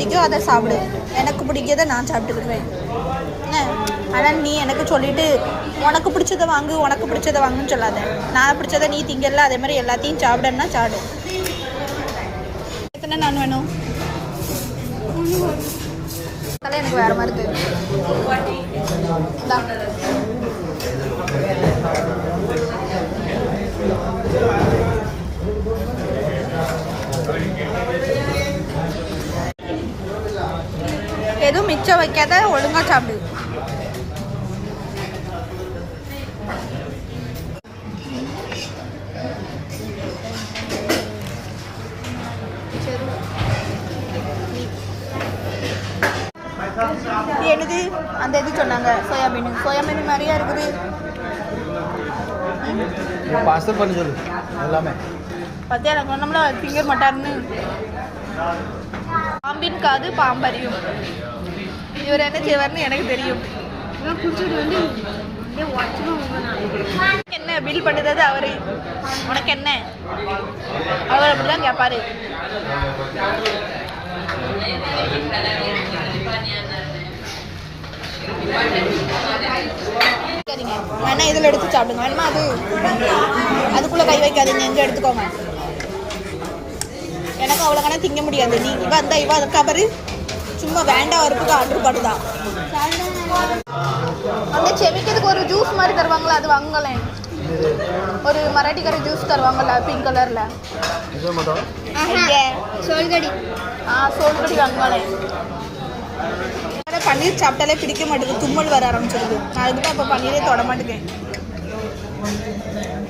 பிடிக்கும் அதை சாப்பிடு, எனக்கு பிடிக்கிறத நான் சாப்பிட்டுக்கிடுவேன் என்ன. ஆனால் நீ எனக்கு சொல்லிவிட்டு உனக்கு பிடிச்சதை வாங்கு உனக்கு பிடிச்சதை வாங்குன்னு சொல்லாத. நான் பிடிச்சதை நீ திங்கல, அதே மாதிரி எல்லாத்தையும் சாப்பிடன்னா சாப்பிடு. எத்தனை நான் வேணும்? அதெல்லாம் எனக்கு வேறு மாதிரி தெரியும். எதுவும் மிச்சம் வைக்காத, ஒழுங்காக சாப்பிடு. என்னது அந்த இது சொன்னாங்க, சோயாபீன் மாதிரியா இருக்குது. பார்சல் பண்ணி சொல்லு எல்லாமே. பத்தியா எனக்கு நம்மள திங்கர் மாட்டாருன்னு. பாம்பின் காது பாம்பறியும். இவர் என்ன செய்வார்னு எனக்கு தெரியும். என்ன பில் பண்ணுறது அவரு, உனக்கு என்ன? அவர் அப்படிதான் கேட்பாரு. வேணா இதில் எடுத்து சாப்பிடுங்க. வேணுமா அது அதுக்குள்ளே கை வைக்காதீங்க, எங்கே எடுத்துக்கோங்க. எனக்கு அவ்வளோ கணக்கு திங்க முடியாது. நீ இவ அந்த இவ அதுக்கா பாரு, சும்மா வேண்டாம் வறுப்புக்கு ஆர்டர் பண்ணுதான். அந்த செமிக்கிறதுக்கு ஒரு ஜூஸ் மாதிரி தருவாங்களா, அது வாங்கலேன். ஒரு மராட்டிக்கார ஜூஸ் தருவாங்கல்ல பிங்க் கலரில். சோல்கடி. சோல்கடி வாங்கலேன். பன்னீர் சாப்பிட்டாலே பிடிக்க மாட்டேங்குது, தும்மல் வர ஆரம்பிச்சிருது. நான் அதுக்கு தான் இப்போ பன்னீரே தொட மாட்டேங்க.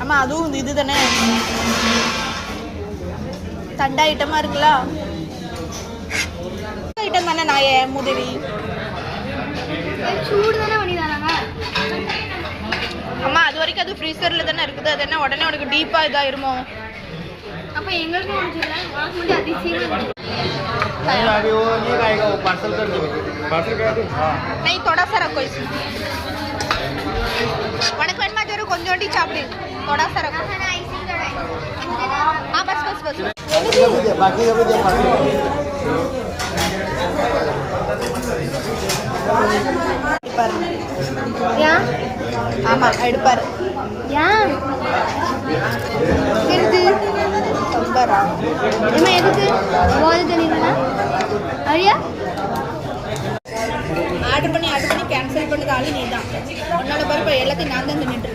ஆமாம், அதுவும் இது தானே தண்டா ஐட்டமாக இருக்குல்ல. ஐட்டம் தானே நான் ஏன் முதவி சூடு தானே பண்ணி தராங்க. அம்மா அது வரைக்கும் அது ஃப்ரீசரில் தானே இருக்குது. அது என்ன உடனே உனக்கு டீப்பாக இதாயிருமோ? அப்போ எங்களுக்கும் ஒன்று சொல்ல உனக்கு மட்டும் அதிசயம். नहीं थोड़ा सा रखो इसमें. उनके वेन में जरूर கொஞ்சோண்டி சாப்பிடு. थोड़ा सा रखो. हाँ बस बस बस. बाकी अभी दे पानी. या ஆமா எடுப்பார். या எதுக்கு நம்பரா? இம்மா எதுக்கு போதை தண்ணினா அரியா? ஆர்டர் பண்ணி கேன்சல் பண்ணது ஆளு நீ தான். உன்னோட பருப்பு எல்லாத்தையும் நான் தான் தின்னுட்டு